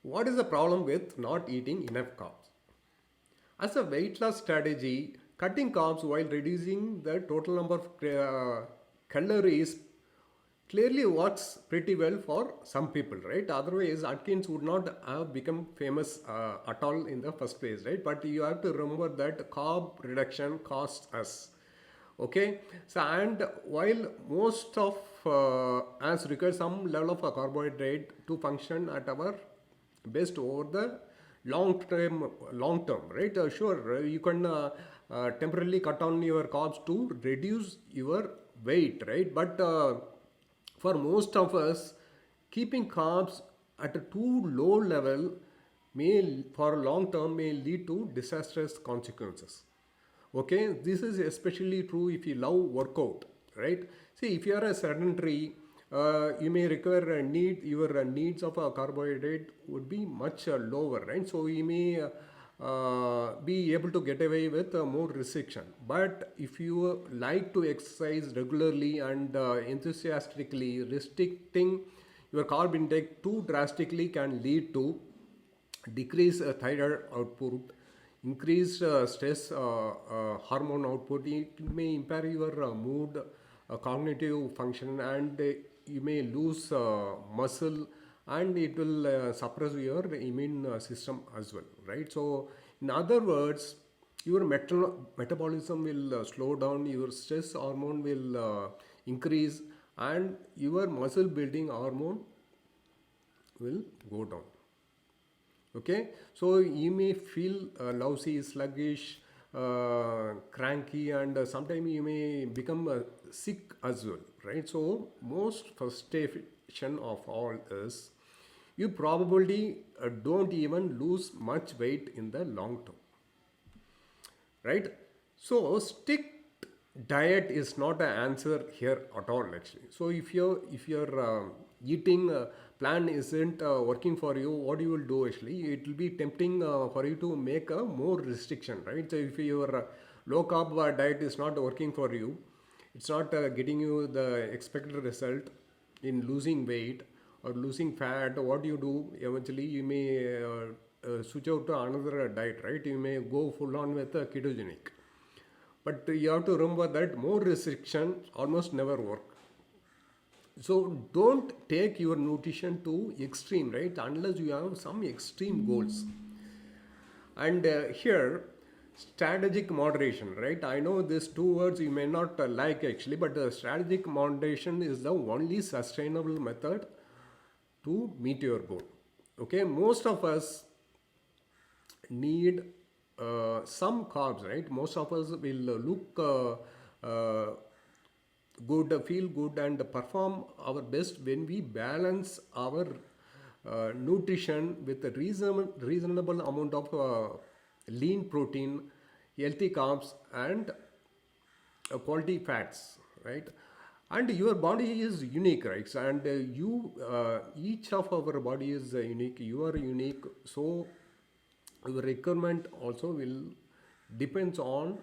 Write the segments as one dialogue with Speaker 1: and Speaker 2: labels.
Speaker 1: What is the problem with not eating enough carbs? As a weight loss strategy, cutting carbs while reducing the total number of calories clearly works pretty well for some people, right? Otherwise, Atkins would not have become famous at all in the first place, right? But you have to remember that carb reduction costs us. Okay, so and while most of us require some level of a carbohydrate to function at our best over the long term, right? Sure, you can temporarily cut down your carbs to reduce your weight, right? But for most of us, keeping carbs at a too low level may for long term may lead to disastrous consequences. Okay, this is especially true if you love workout, right? See, if you are a sedentary, you may require a need your needs of a carbohydrate would be much lower, right? So you may be able to get away with more restriction. But if you like to exercise regularly and enthusiastically, restricting your carb intake too drastically can lead to decrease thyroid output, increased stress hormone output. It may impair your mood, cognitive function, and you may lose muscle, and it will suppress your immune system as well, right? So, in other words, your metabolism will slow down, your stress hormone will increase, and your muscle building hormone will go down. Okay, so you may feel lousy, sluggish, cranky, and sometimes you may become sick as well, right? So most frustration of all is you probably don't even lose much weight in the long term, right? So strict diet is not an answer here at all, actually. So if your eating plan isn't working for you, what you will do, actually, it will be tempting for you to make a more restriction, right? So if your low carb diet is not working for you, it's not getting you the expected result in losing weight or losing fat, what do you do? Eventually you may switch out to another diet, right? You may go full on with a ketogenic, but you have to remember that more restriction almost never work. So don't take your nutrition to extreme, right, unless you have some extreme goals. And here, strategic moderation, right? I know these two words you may not like, actually, but strategic moderation is the only sustainable method to meet your goal. Okay, most of us need some carbs, right? Most of us will look good, feel good, and perform our best when we balance our nutrition with a reasonable amount of lean protein, healthy carbs, and quality fats, right? And your body is unique, right? So, and each of our body is unique. You are unique, so your requirement also will depends on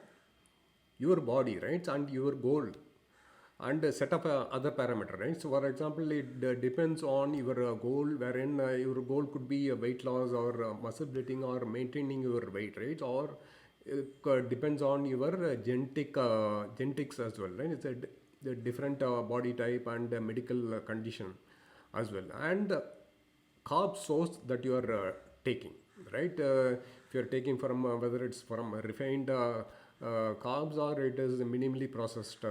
Speaker 1: your body, right, and your goal, and set up other parameter, right? So for example, it depends on your goal, wherein your goal could be weight loss or muscle building or maintaining your weight, right? Or it depends on your genetics as well, right? It's the different body type and medical condition as well, and carb source that you are taking, right? If you are taking from whether it's from refined carbs or it is minimally processed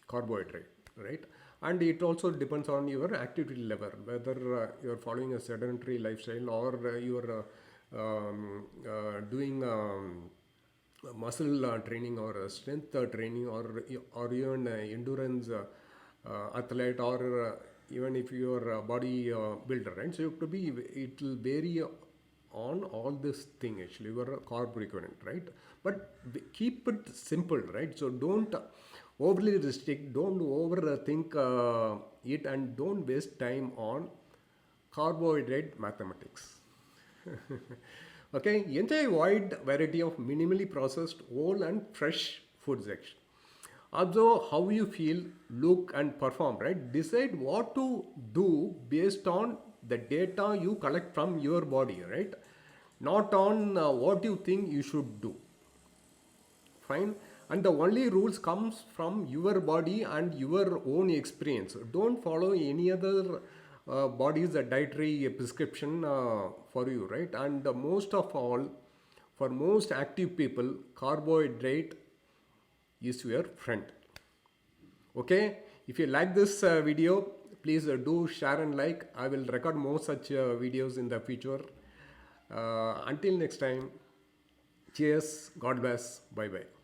Speaker 1: carbohydrate, right? And it also depends on your activity level, whether you are following a sedentary lifestyle or you are doing muscle training or strength training, or even endurance athlete, or even if you are a body builder, right? So it will vary on all this thing, actually, your carb requirement, right? But keep it simple, right? So don't overly restrict, don't overthink it, and don't waste time on carbohydrate mathematics. Okay, enjoy a wide variety of minimally processed, whole, and fresh foods, actually. Observe how you feel, look, and perform, right? Decide what to do based on the data you collect from your body, right? Not on what you think you should do. Fine. And the only rules comes from your body and your own experience. Don't follow any other body's dietary prescription for you, right? And most of all, for most active people, carbohydrate is your friend. Okay, if you like this video, please do share and like. I will record more such videos in the future. Until next time, cheers, God bless, bye bye.